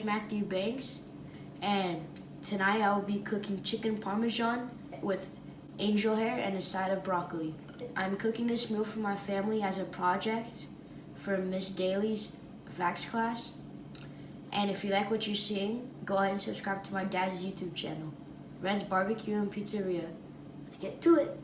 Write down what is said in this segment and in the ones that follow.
Matthew Banks, and tonight I will be cooking chicken parmesan with angel hair and a side of broccoli. I'm cooking this meal for my family as a project for Miss Daly's VAX class. And if you like what you're seeing, go ahead and subscribe to my dad's YouTube channel, Red's Barbecue and Pizzeria. Let's get to it.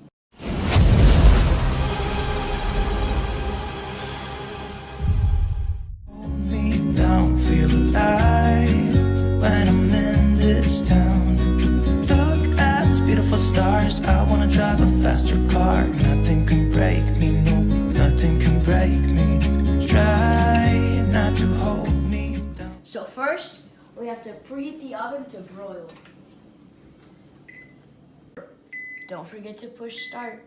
Feel alive when I'm in this town. Look at these beautiful stars. I wanna drive a faster car. Nothing can break me, no, nothing can break me. Try not to hold me down. So first, we have to preheat the oven to broil. Don't forget to push start.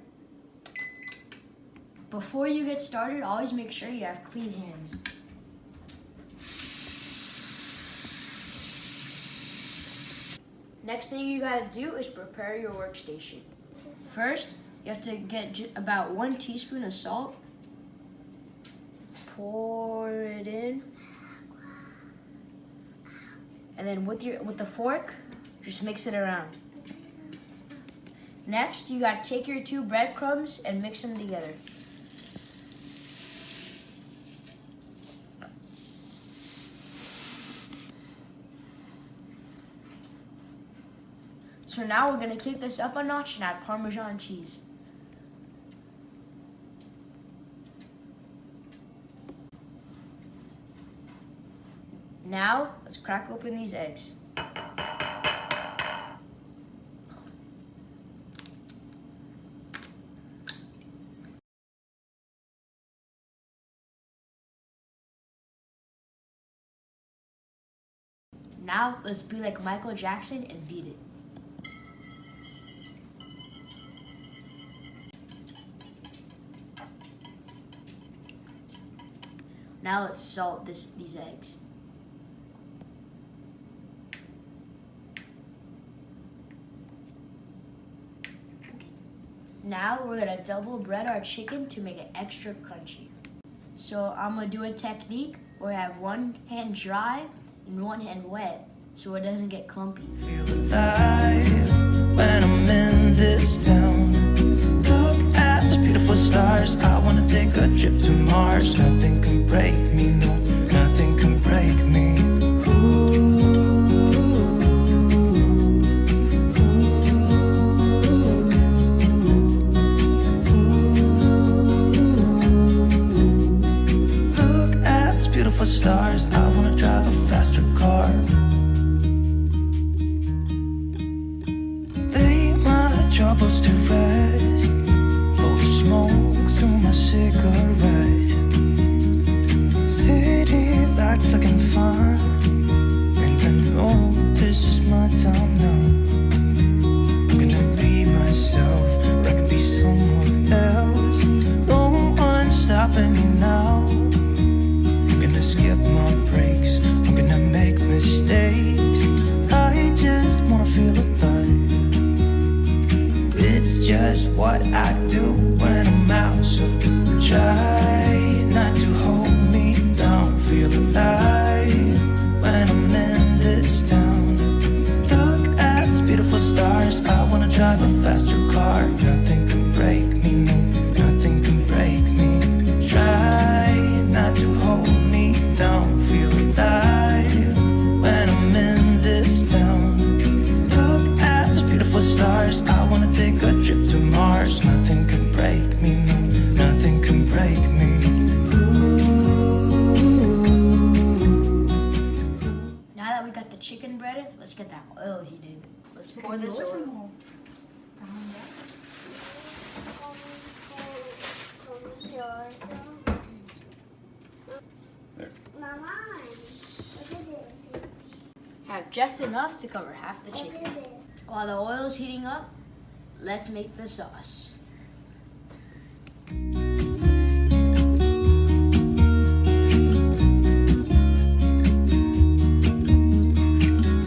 Before you get started, always make sure you have clean hands. Next thing you gotta do is prepare your workstation. First, you have to get about 1 teaspoon of salt. Pour it in. And then with the fork, just mix it around. Next, you gotta take your 2 breadcrumbs and mix them together. So now we're gonna kick this up a notch and add Parmesan cheese. Now, let's crack open these eggs. Now, let's be like Michael Jackson and beat it. Now let's salt these eggs. Now we're gonna double bread our chicken to make it extra crunchy. So I'm gonna do a technique where I have one hand dry and one hand wet so it doesn't get clumpy. Feel alive when I'm in this town. Look at these beautiful stars. I wanna take a trip to Mars. Nothing can break me, no, nothing can break me. Look at these beautiful stars. I wanna drive a faster car. Lay my troubles to rest. Blow the smoke through my cigarette. City lights looking fine, and I know this is my time now. I'm gonna be myself, or I could be someone else. No one's stopping me now. I'm gonna skip my breaks, I'm gonna make mistakes. I just wanna feel alive. It's just what I do when I'm out, so try not to hold me down. Feel alive when I'm in this town. Look at these beautiful stars. I wanna drive a faster car. Nothing can break me, no, nothing can break me. Try not to hold me down. Feel alive when I'm in this town. Look at these beautiful stars. I wanna take a trip to Mars. Nothing can break me, no, nothing can break me. Now that we got the chicken breaded, let's get that oil heated. Let's pour this oil. Mama, look at this. Have just enough to cover half the Look chicken. at this. While the oil is heating up, let's make the sauce.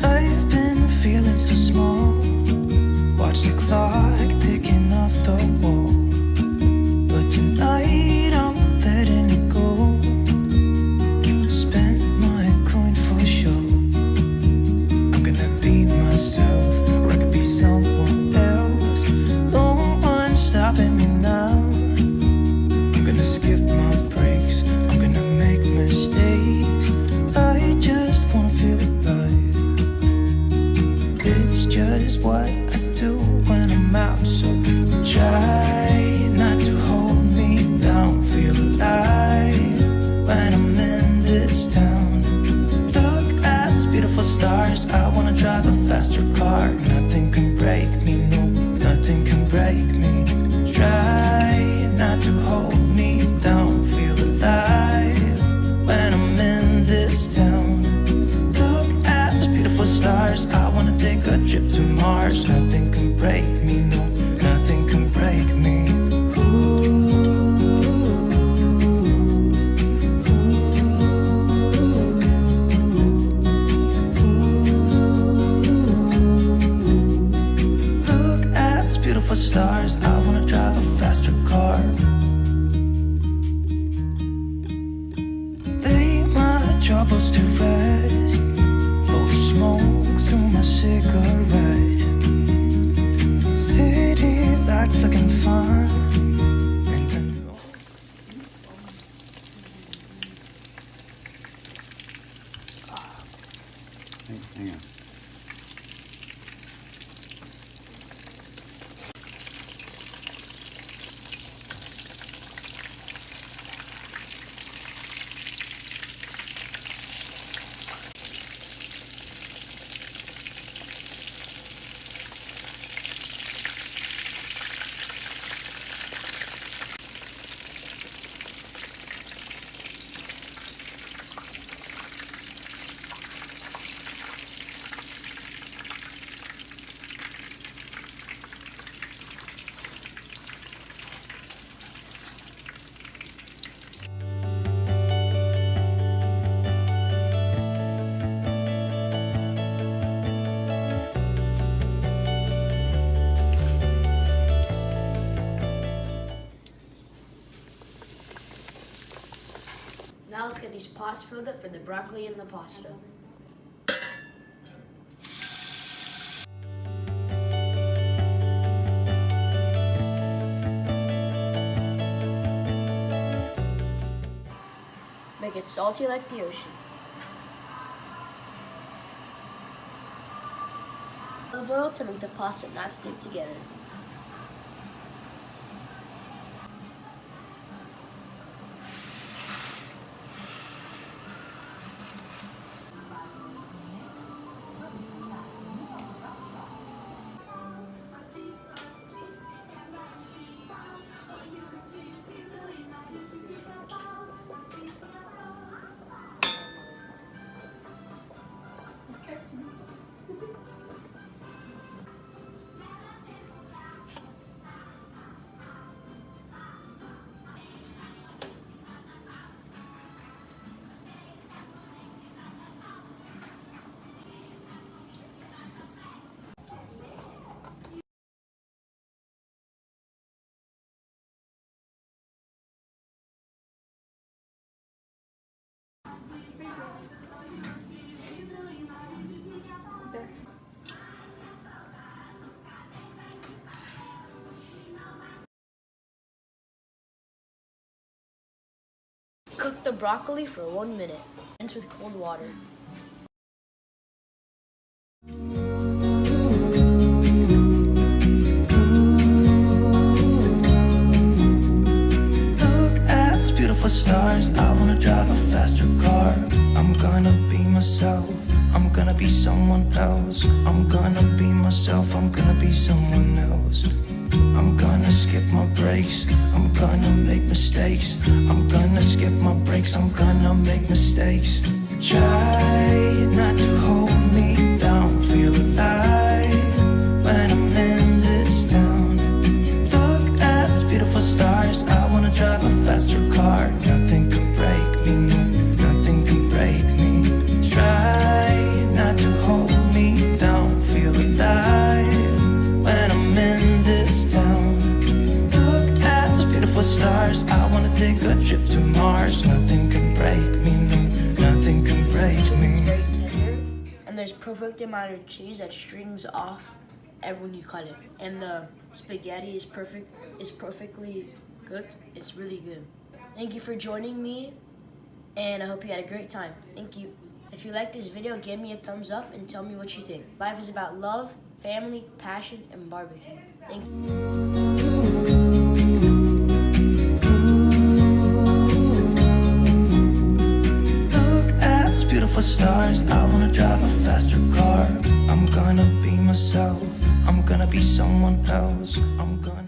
I've been feeling so small. Watch the clock ticking off the wall. But tonight I'm letting it go. Spend my coin for sure. stars. I wanna drive a faster car. Nothing can break me, no, nothing can break me. Try not to hold me down. Feel alive when I'm in this town. Look at those beautiful stars. I wanna take a trip to Mars. Nothing can break me, no, nothing can break me. Stars, I wanna drive a faster car. Lay my troubles to rest. Blow the smoke through my cigarette. City lights looking fun. And I know Hang on. Now let's get these pots filled up for the broccoli and the pasta. Make it salty like the ocean. Olive oil to make the pasta not stick together. Cook the broccoli for 1 minute. Rinse with cold water. look at these beautiful stars. I wanna drive a faster car. I'm gonna be myself. I'm gonna be someone else. I'm gonna be myself. I'm gonna be someone else. I'm gonna skip my breaks. I'm gonna make mistakes. I'm gonna skip my breaks. I'm gonna make mistakes. Try not to hold me down. Feel alive when I'm in this town. Look at these beautiful stars. I wanna drive a faster car. Nothing can break me, no, nothing can break me. Try not to hold me down. Feel alive when I'm in this town. Look at those beautiful stars. I wanna take a trip to Mars. Nothing can break me, no, nothing can break It's me. very tender, and there's perfect amount of cheese that strings off when you cut it. And the spaghetti is perfectly cooked. It's really good. Thank you for joining me, and I hope you had a great time. Thank you. If you like this video, give me a thumbs up and tell me what you think. Life is about love, family, passion, and barbecue. Thank you. Look at these beautiful stars. stars. I wanna drive a faster car. I'm gonna be myself. I'm gonna be someone else. I'm gonna